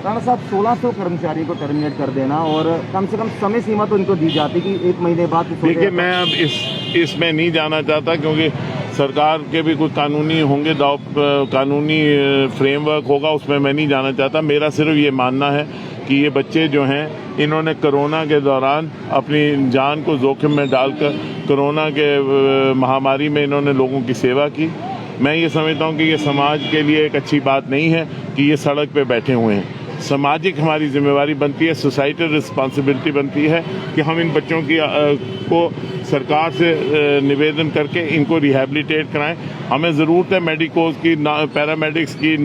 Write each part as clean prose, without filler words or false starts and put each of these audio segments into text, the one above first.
राणा साहब 1600 कर्मचारियों को टर्मिनेट कर देना और कम से कम समय सीमा तो इनको दी जाती कि 1 महीने बाद। देखिए, मैं अब इसमें नहीं जाना चाहता क्योंकि सरकार के भी कुछ कानूनी होंगे, कानूनी फ्रेमवर्क होगा, उसमें मैं नहीं जाना चाहता। मेरा सिर्फ ये मानना है कि ये बच्चे जो हैं इन्होंने कोरोना के दौरान अपनी जान को जोखिम में डालकर कोरोना के महामारी में इन्होंने लोगों की सेवा की। मैं ये समझता हूँ कि ये समाज के लिए एक अच्छी बात नहीं है कि ये सड़क पे बैठे हुए हैं। सामाजिक हमारी जिम्मेवारी बनती है, सोसाइटल रिस्पॉन्सिबिलिटी बनती है कि हम इन बच्चों की को सरकार से निवेदन करके इनको रिहैबिलिटेट कराएं। हमें ज़रूरत है मेडिकोज की, पैरामेडिक्स की,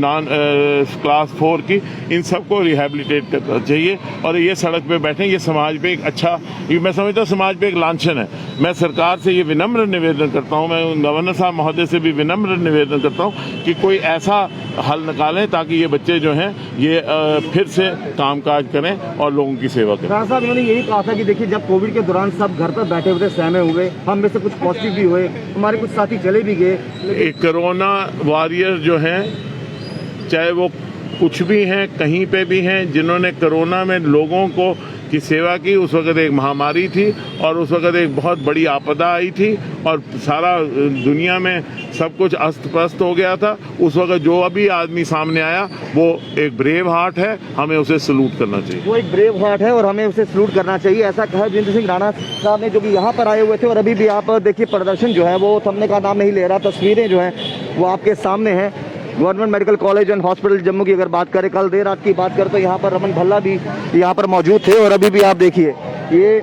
क्लास 4 की, इन सबको रिहैबिलिटेट करना चाहिए। और ये सड़क पे बैठे, ये समाज पे एक अच्छा, मैं समझता हूँ समाज पे एक लांछन है। मैं सरकार से ये विनम्र निवेदन करता हूँ, मैं गवर्नर साहब महोदय से भी विनम्र निवेदन करता हूँ कि कोई ऐसा हल निकालें ताकि ये बच्चे जो हैं ये फिर से कामकाज करें और लोगों की सेवा करें। राणा साहब, इन्होंने यही कहा था कि देखिए जब कोविड के दौरान सब घर पर बैठे हुए थे, सहमे हुए, हम में से कुछ पॉजिटिव भी हुए, हमारे कुछ साथी चले भी गए। एक कोरोना वॉरियर जो हैं, चाहे वो कुछ भी हैं, कहीं पे भी हैं, जिन्होंने कोरोना में लोगों को की सेवा की। उस वक्त एक महामारी थी और उस वक्त एक बहुत बड़ी आपदा आई थी और सारा दुनिया में सब कुछ अस्त व्यस्त हो गया था। उस वक्त जो अभी आदमी सामने आया वो एक ब्रेव हार्ट है, हमें उसे सलूट करना चाहिए। वो एक ब्रेव हार्ट है और हमें उसे सलूट करना चाहिए, ऐसा कहा देवेंद्र सिंह राणा साहब ने, जो कि यहाँ पर आए हुए थे। और अभी भी आप देखिए प्रदर्शन जो है वो थमने का नाम नहीं ले रहा। तस्वीरें जो हैं वो आपके सामने हैं। Government medical college and hospital Jammu की अगर बात करें, कल देर रात की बात करें तो यहाँ पर रमन भल्ला भी यहाँ पर मौजूद थे। और अभी भी आप देखिए ये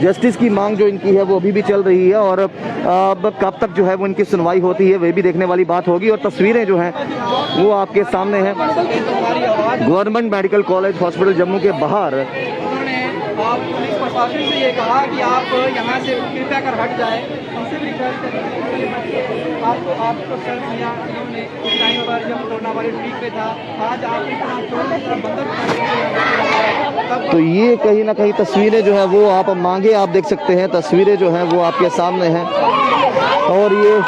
जस्टिस की मांग जो इनकी है वो अभी भी चल रही है और अब कब तक जो है वो इनकी सुनवाई होती है वह भी देखने वाली बात होगी। और तस्वीरें जो हैं वो आपके सामने हैं government medical college hospital Jammu के बाहर। आप पुलिस प्रशासन से ये कहा कि आप यहाँ से कृपया कर हट जाए, उनसे भी आपको सर दिया उन्होंने उस टाइम पर जब कोरोना वायरस पीक पे था। आज आप तो ये कहीं ना कहीं तस्वीरें जो है वो आप मांगे आप देख सकते हैं, तस्वीरें जो हैं वो आपके सामने हैं। और ये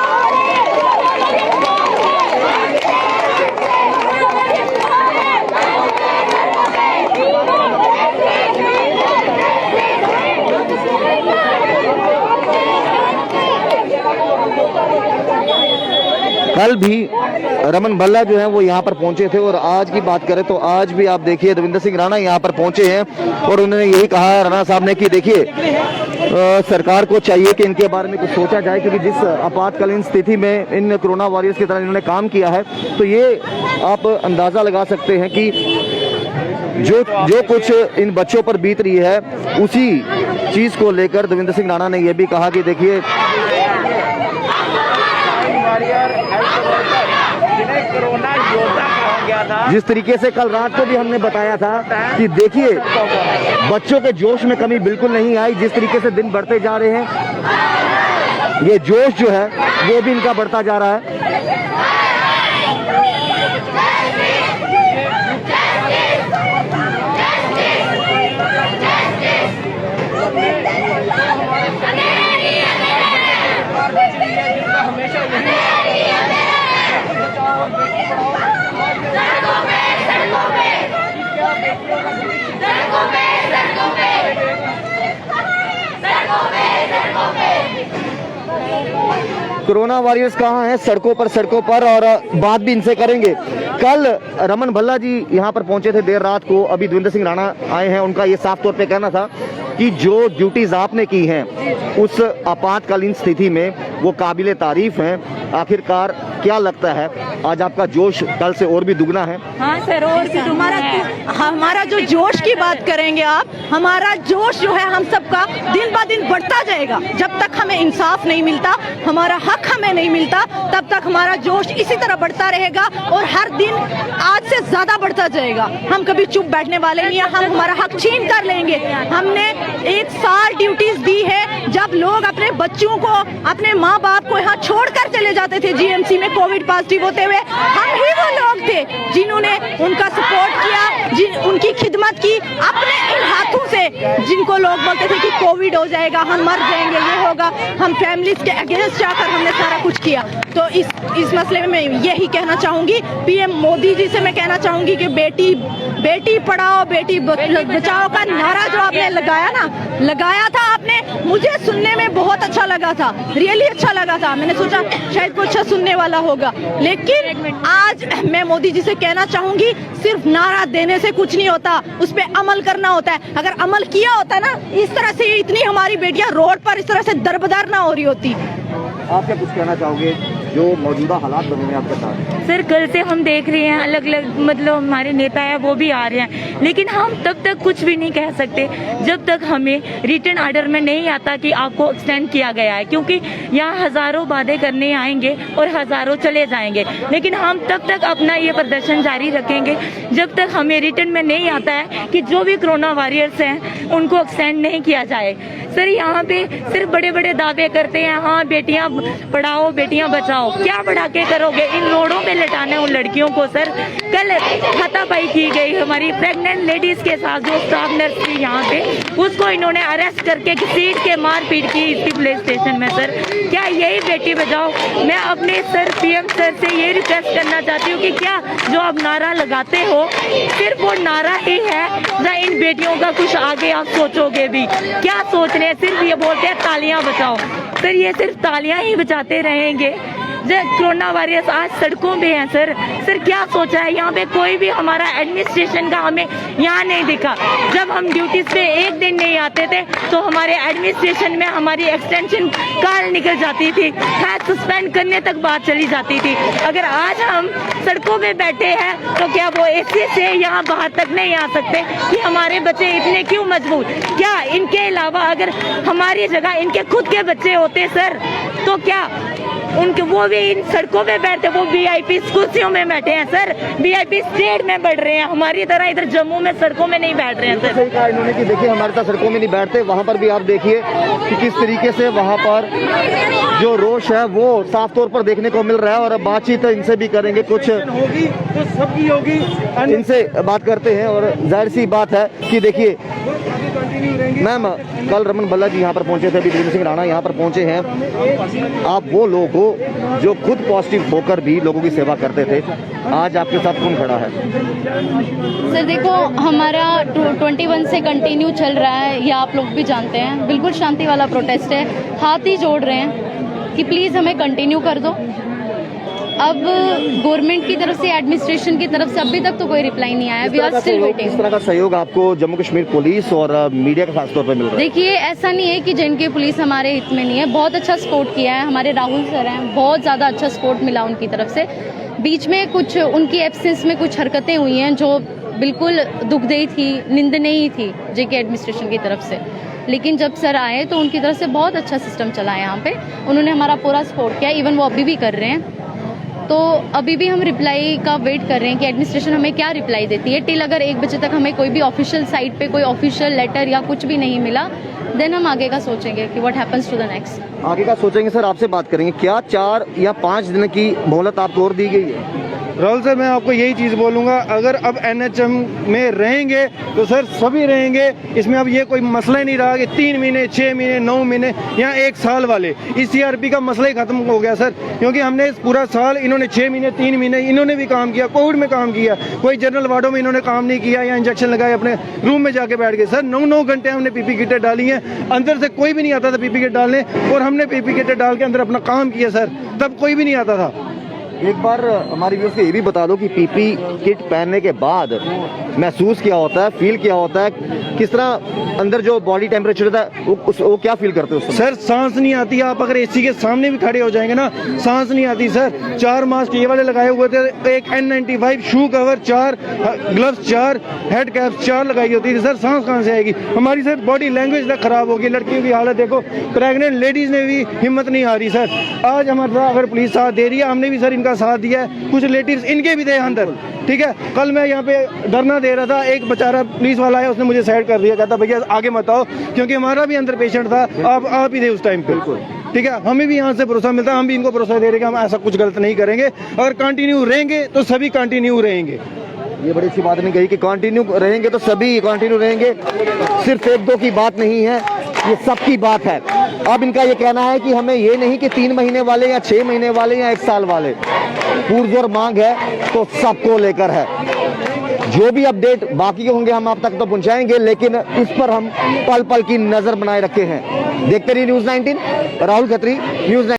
कल भी रमन भल्ला जो है वो यहाँ पर पहुंचे थे और आज की बात करें तो आज भी आप देखिए देवेंद्र सिंह राणा यहाँ पर पहुंचे हैं और उन्होंने यही कहा राणा साहब ने कि देखिए सरकार को चाहिए कि इनके बारे में कुछ सोचा जाए, क्योंकि जिस आपातकालीन स्थिति में इन कोरोना वॉरियर्स की तरह इन्होंने काम किया है तो ये आप अंदाजा लगा सकते हैं कि जो कुछ इन बच्चों पर बीत रही है उसी चीज को लेकर देवेंद्र सिंह राणा ने यह भी कहा कि देखिए कोरोना योद्धा कहा गया था। जिस तरीके से कल रात को भी हमने बताया था कि देखिए बच्चों के जोश में कमी बिल्कुल नहीं आई। जिस तरीके से दिन बढ़ते जा रहे हैं ये जोश जो है वो भी इनका बढ़ता जा रहा है। कोरोना वॉरियर्स कहाँ हैं? सड़कों पर और बात भी इनसे करेंगे। कल रमन भल्ला जी यहाँ पर पहुंचे थे देर रात को, अभी देवेंद्र सिंह राणा आए हैं। उनका ये साफ तौर पे कहना था कि जो ड्यूटीज आपने की हैं उस आपातकालीन स्थिति में वो काबिले तारीफ हैं। आखिरकार क्या लगता है आज आपका जोश कल से और भी दुगना है? हाँ सर, और भी हमारा जो जोश की बात करेंगे आप, हमारा जोश जो है हम सबका दिन ब दिन बढ़ता जाएगा। जब तक हमें इंसाफ नहीं मिलता, हमारा हक हमें नहीं मिलता, तब तक हमारा जोश इसी तरह बढ़ता रहेगा और हर दिन आज से ज्यादा बढ़ता जाएगा। हम कभी चुप बैठने वाले नहीं है, हम हमारा हक छीन कर लेंगे। हमने 1 साल ड्यूटीज दी है। जब लोग अपने बच्चों को, अपने माँ बाप को यहाँ छोड़कर चले जाते थे जीएमसी में कोविड पॉजिटिव होते हुए, हम ही वो लोग थे जिन्होंने उनका सपोर्ट किया, उनकी खिदमत की अपने इन हाथों से। जिनको लोग बोलते थे कि कोविड हो जाएगा, हम मर जाएंगे, ये होगा, हम फैमिलीज के अगेंस्ट जाकर हमने सारा कुछ किया। तो इस मसले में मैं यही कहना चाहूँगी, पीएम मोदी जी से मैं कहना चाहूँगी कि बेटी पढ़ाओ बेटी बचाओ का नारा जो आपने लगाया था आपने, मुझे सुनने में बहुत अच्छा लगा था, रियली अच्छा लगा था। मैंने सोचा शायद कुछ अच्छा सुनने वाला होगा, लेकिन आज मैं मोदी जी से कहना चाहूँगी, सिर्फ नारा देने से कुछ नहीं होता, उस पर अमल करना होता है। अगर अमल किया होता ना, इस तरह से इतनी हमारी बेटियां रोड पर इस तरह से दरबदर ना हो रही होती। आप क्या कुछ कहना चाहोगे जो मौजूदा हालात बने हैं आपके साथ? सर कल से हम देख रहे हैं अलग अलग, मतलब हमारे नेता है वो भी आ रहे हैं, लेकिन हम तब तक कुछ भी नहीं कह सकते जब तक हमें रिटन ऑर्डर में नहीं आता कि आपको एक्सटेंड किया गया है, क्योंकि यहाँ हजारों वादे करने आएंगे और हजारों चले जाएंगे, लेकिन हम तब तक अपना ये प्रदर्शन जारी रखेंगे जब तक हमें रिटन में नहीं आता है कि जो भी कोरोना वॉरियर्स हैं उनको एक्सटेंड नहीं किया जाए। सर यहाँ पे सिर्फ बड़े बड़े दावे करते हैं, हाँ बेटियां पढ़ाओ बेटियां बचाओ, क्या बढ़ा के करोगे? इन रोडों पे लटाना उन लड़कियों को। सर कल हाथापाई की गई हमारी प्रेग्नेंट लेडीज के साथ, जो स्टाफ नर्स थी यहाँ पे, उसको इन्होंने अरेस्ट करके घसीट के मारपीट की इसकी पुलिस स्टेशन में। सर क्या यही बेटी बचाओ? मैं अपने सर पीएम सर से ये रिक्वेस्ट करना चाहती हूँ कि क्या जो आप नारा लगाते हो सिर्फ वो नारा ही है या इन बेटियों का कुछ आगे आप सोचोगे भी? क्या सोच रहे हैं? सिर्फ ये बोलते हैं तालियां बचाओ। सर ये सिर्फ तालियां ही बचाते रहेंगे। कोरोना वायरस आज सड़कों पे है सर क्या सोचा है? यहाँ पे कोई भी हमारा एडमिनिस्ट्रेशन का हमें यहाँ नहीं दिखा। जब हम ड्यूटीज पे एक दिन नहीं आते थे तो हमारे एडमिनिस्ट्रेशन में हमारी एक्सटेंशन कार निकल जाती थी, सस्पेंड करने तक बात चली जाती थी। अगर आज हम सड़कों पे बैठे हैं तो क्या वो एसी से यहाँ बाहर तक नहीं आ सकते कि हमारे बच्चे इतने क्यों मजबूर? क्या इनके अलावा अगर हमारी जगह इनके खुद के बच्चे होते सर तो क्या उनके वो भी इन सड़कों पे बैठते? वो वीआईपी कुर्सियों में बैठे हैं सर, वीआईपी स्टेट में बढ़ रहे हैं, हमारी तरह इधर जम्मू में सड़कों में नहीं बैठ रहे हैं सर। सही कहा इन्होंने कि देखिए हमारे साथ सड़कों में नहीं बैठते, वहाँ पर भी आप देखिए कि किस तरीके से वहाँ पर जो रोष है वो साफ तौर पर देखने को मिल रहा है। और अब बातचीत इनसे भी करेंगे, कुछ होगी तो सबकी होगी, इनसे बात करते हैं। और जाहिर सी बात है कि देखिए मैम, कल रमन भल्ला जी यहाँ पर पहुंचे थे, वीरेंद्र सिंह राणा यहाँ पर पहुंचे हैं। आप वो लोग हो जो खुद पॉजिटिव होकर भी लोगों की सेवा करते थे, आज आपके साथ कौन खड़ा है? सर देखो, हमारा 21 से कंटिन्यू चल रहा है, ये आप लोग भी जानते हैं, बिल्कुल शांति वाला प्रोटेस्ट है। हाथ ही जोड़ रहे हैं कि प्लीज़ हमें कंटिन्यू कर दो। अब गवर्नमेंट की तरफ से, एडमिनिस्ट्रेशन की तरफ से अभी तक तो कोई रिप्लाई नहीं आया। We are still waiting. किस तरह का सहयोग आपको जम्मू कश्मीर पुलिस और मीडिया का खासतौर पर मिल रहा है? देखिए, ऐसा नहीं है कि जिनकी पुलिस हमारे हित में नहीं है, बहुत अच्छा सपोर्ट किया है। हमारे राहुल सर हैं, बहुत ज़्यादा अच्छा सपोर्ट मिला उनकी तरफ से। बीच में कुछ उनकी एब्सेंस में कुछ हरकतें हुई हैं जो बिल्कुल दुखदायी थी, निंदनीय थी जेके एडमिनिस्ट्रेशन की तरफ से, लेकिन जब सर आए तो उनकी तरफ से बहुत अच्छा सिस्टम चला है यहाँ पे। उन्होंने हमारा पूरा सपोर्ट किया, इवन वो अभी भी कर रहे हैं। तो अभी भी हम रिप्लाई का वेट कर रहे हैं कि एडमिनिस्ट्रेशन हमें क्या रिप्लाई देती है। टिल अगर 1 बजे तक हमें कोई भी ऑफिशियल साइट पे कोई ऑफिशियल लेटर या कुछ भी नहीं मिला, देन हम आगे का सोचेंगे कि what happens to the next. आगे का सोचेंगे सर, आपसे बात करेंगे। क्या 4 या 5 दिन की मोहलत आपको और दी गई है? राहुल सर, मैं आपको यही चीज़ बोलूँगा, अगर अब एनएचएम में रहेंगे तो सर सभी रहेंगे। इसमें अब ये कोई मसला ही नहीं रहा कि 3 महीने, 6 महीने, 9 महीने या 1 साल वाले। इस सीआरपी का मसला ही खत्म हो गया सर, क्योंकि हमने पूरा साल, इन्होंने 6 महीने, 3 महीने इन्होंने भी काम किया, कोविड में काम किया। कोई जनरल वार्डों में इन्होंने काम नहीं किया या इंजेक्शन लगाए, अपने रूम में जाके बैठ गए। सर 9-9 घंटे हमने पीपी किटें डाली हैं, अंदर से कोई भी नहीं आता था पीपी किट डालने, और हमने पीपी किटें डाल के अंदर अपना काम किया सर, तब कोई भी नहीं आता था। एक बार हमारी व्यूअर्स को ये भी बता दो कि पीपी किट पहनने के बाद महसूस क्या होता है, फील क्या होता है, किस तरह अंदर जो बॉडी टेम्परेचर होता है वो क्या फील करते हो? सर सांस नहीं आती। आप अगर एसी के सामने भी खड़े हो जाएंगे ना, सांस नहीं आती सर। 4 मास्क ये वाले लगाए हुए थे, एक N95 shoe cover 4, gloves 4, head cap 4 लगाई होती थी। सर सांस कहाँ से आएगी? हमारी सर बॉडी लैंग्वेज तक खराब होगी। लड़कियों की हालत देखो, प्रेग्नेंट लेडीज ने भी हिम्मत नहीं हारी सर। आज हमारा अगर पुलिस साथ दे रही है, हमने भी सर इनका साथ दिया है। कुछ रिलेटिव्स इनके भी थे अंदर, ठीक है। कल मैं यहाँ पे धरना दे रहा था, एक बेचारा पुलिस वाला है, उसने मुझे साइड कर दिया, कहता भैया आगे मत आओ, क्योंकि हमारा भी अंदर पेशेंट था, आप ही थे उस टाइम पे। ठीक है, हमें भी यहाँ से भरोसा मिलता है, हम भी इनको भरोसा दे रहे हैं कि हम ऐसा कुछ गलत नहीं करेंगे। अगर कंटिन्यू रहेंगे तो सभी कंटिन्यू रहेंगे। ये बड़ी अच्छी बात नहीं कही कि कंटिन्यू रहेंगे तो सभी कंटिन्यू रहेंगे। सिर्फ 1-2 की बात नहीं है, ये सबकी बात है। अब इनका ये कहना है कि हमें ये नहीं कि 3 महीने वाले या 6 महीने वाले या 1 साल वाले, पुरजोर मांग है तो सबको लेकर है। जो भी अपडेट बाकी के होंगे हम आप तक तो पहुंचाएंगे, लेकिन इस पर हम पल पल की नजर बनाए रखे हैं। देखते रहिए न्यूज़ 19, राहुल खत्री, न्यूज़ 19।